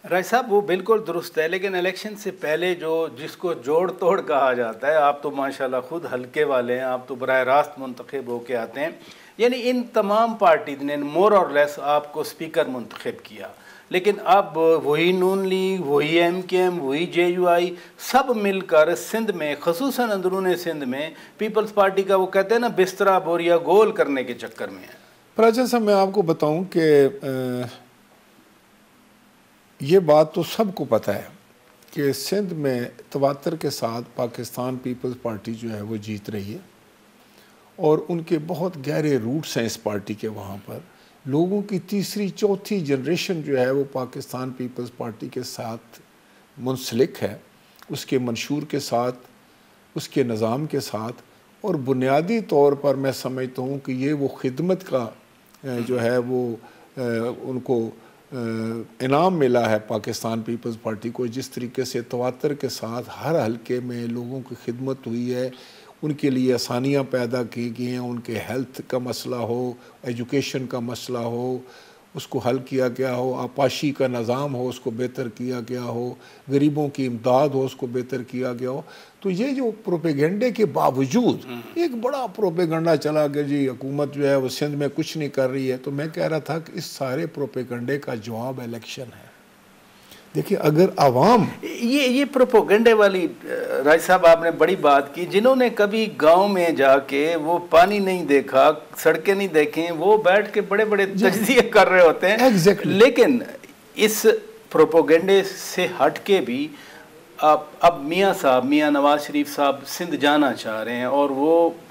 राय साहब वो बिल्कुल दुरुस्त है, लेकिन इलेक्शन से पहले जो जिसको जोड़ तोड़ कहा जाता है, आप तो माशाल्लाह खुद हल्के वाले हैं, आप तो बराह रास्त मुंतखब होके आते हैं। यानी इन तमाम पार्टीज ने मोर और लेस आपको स्पीकर मुंतखब किया, लेकिन अब वही नून लीग, वही MKM, वही JUI सब मिलकर सिंध में, खसूसन अंदरून सिंध में पीपल्स पार्टी का वो कहते हैं ना बिस्तरा बोरिया गोल करने के चक्कर में है। प्राचीन साहब, मैं आपको बताऊं कि ये बात तो सबको पता है कि सिंध में तवातर के साथ पाकिस्तान पीपल्स पार्टी जो है वो जीत रही है और उनके बहुत गहरे रूट्स हैं इस पार्टी के। वहाँ पर लोगों की तीसरी चौथी जनरेशन जो है वो पाकिस्तान पीपल्स पार्टी के साथ मुंसलिक है, उसके मंशूर के साथ, उसके निज़ाम के साथ। और बुनियादी तौर पर मैं समझता हूँ कि ये वो खिदमत का जो है वो उनको इनाम मिला है पाकिस्तान पीपल्स पार्टी को। जिस तरीके से तवातर के साथ हर हलके में लोगों की खिदमत हुई है, उनके लिए आसानियाँ पैदा की गई हैं, उनके हेल्थ का मसला हो, एजुकेशन का मसला हो, उसको हल किया गया हो, आपाशी का निज़ाम हो उसको बेहतर किया गया हो, गरीबों की इमदाद हो उसको बेहतर किया गया हो। तो ये जो प्रोपेगेंडे के बावजूद एक बड़ा प्रोपेगेंडा चला कि जी हुकूमत जो है वो सिंध में कुछ नहीं कर रही है, तो मैं कह रहा था कि इस सारे प्रोपेगेंडे का जवाब इलेक्शन है। देखिए, अगर आवाम ये प्रोपोगंडे वाली, राय साहब आपने बड़ी बात की, जिन्होंने कभी गांव में जाके वो पानी नहीं देखा, सड़कें नहीं देखी, वो बैठ के बड़े बड़े तजज़िये कर रहे होते हैं। लेकिन इस प्रोपोगंडे से हट के भी अब मियाँ नवाज शरीफ साहब सिंध जाना चाह रहे हैं और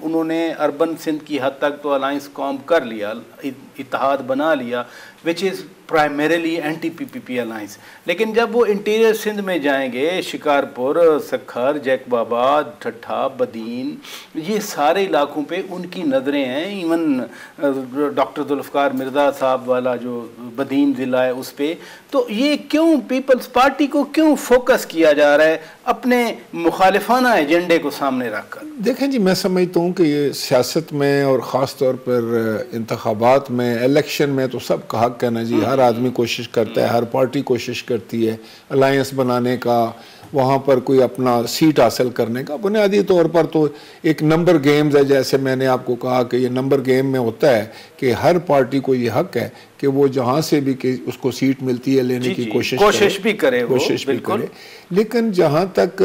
उन्होंने अर्बन सिंध की हद तक तो अलायंस कॉम कर लिया, इत्तेहाद बना लिया, which is primarily anti-PPP alliance. लेकिन जब वो इंटीरियर सिंध में जाएंगे, शिकारपुर, सखर, जैकबाबाद, ठट्ठा, बदीन, ये सारे इलाकों पे उनकी नज़रें हैं। इवन डॉक्टर जुल्फ़कार मिर्ज़ा साहब वाला जो बदीन ज़िला है उस पर। तो ये क्यों पीपल्स पार्टी को क्यों फोकस किया जा रहा है अपने मुखालिफाना एजेंडे को सामने रखकर? देखें जी, मैं समझता हूँ कि ये सियासत में और ख़ास तौर पर इंतखाबात में, इलेक्शन में तो सब का हक है ना जी। हर आदमी कोशिश करता है, हर पार्टी कोशिश करती है अलायंस बनाने का, वहाँ पर कोई अपना सीट हासिल करने का। बुनियादी तौर पर तो एक नंबर गेम्स है, जैसे मैंने आपको कहा कि ये नंबर गेम में होता है कि हर पार्टी को ये हक है कि वो जहाँ से भी कि उसको सीट मिलती है लेने की कोशिश भी करे। लेकिन जहाँ तक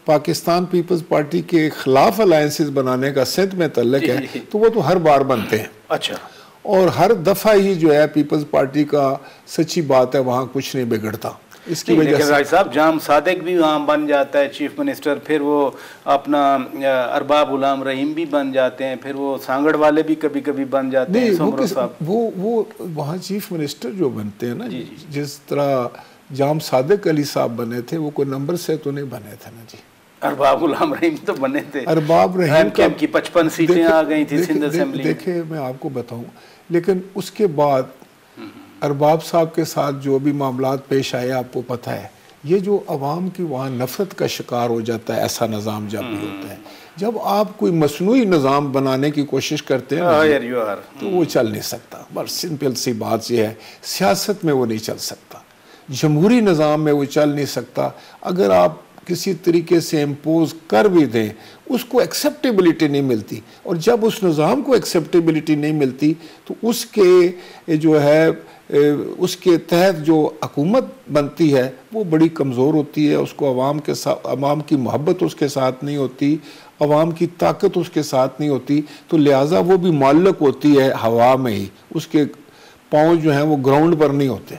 पाकिस्तान पीपल्स पार्टी के खिलाफ अलायंसेस बनाने का सिंध में तल्लक है, तो वो तो हर बार बनते हैं। अच्छा। और हर दफ़ा ही जो है पीपल्स पार्टी का, सच्ची बात है, वहाँ कुछ नहीं बिगड़ता। इसकी वजह से भाई साहब जाम सादिक भी वहाँ बन जाता है चीफ मिनिस्टर, फिर वो अपना अरबाब गुलाम रहीम भी बन जाते हैं, फिर वो सांगड़ वाले भी कभी कभी बन जाते हैं। वो वहाँ चीफ मिनिस्टर जो बनते हैं ना, जिस तरह जाम सादिक अली साहब बने थे, वो कोई नंबर से तो नहीं बने थे ना जी। अरबाब गुलाम रहीम तो बने थे। अरबाब रहीम की 55 सीटें आ गई थी सिंध असेंबली। देखिए, मैं आपको बताऊं, लेकिन उसके बाद अरबाब साहब के साथ जो भी मामलात पेश आए आपको पता है। ये जो अवाम की वहाँ नफरत का शिकार हो जाता है, ऐसा निज़ाम जब भी होता है, जब आप कोई मसनूई निज़ाम बनाने की कोशिश करते हैं तो वो चल नहीं सकता। बस सिंपल सी बात ये है, सियासत में वो नहीं चल सकता, जमहूरी निज़ाम में वो चल नहीं सकता। अगर आप किसी तरीके से इम्पोज कर भी दें, उसको एक्सेप्टेबिलिटी नहीं मिलती, और जब उस निज़ाम को एक्सेप्टेबिलिटी नहीं मिलती तो उसके जो है उसके तहत जो हुकूमत बनती है वो बड़ी कमज़ोर होती है। उसको अवाम के साथ, अवाम की मोहब्बत उसके साथ नहीं होती, अवाम की ताकत उसके साथ नहीं होती, तो लिहाजा वो भी माल्लक होती है हवा में ही, उसके पाँव जो हैं वो ग्राउंड पर नहीं होते।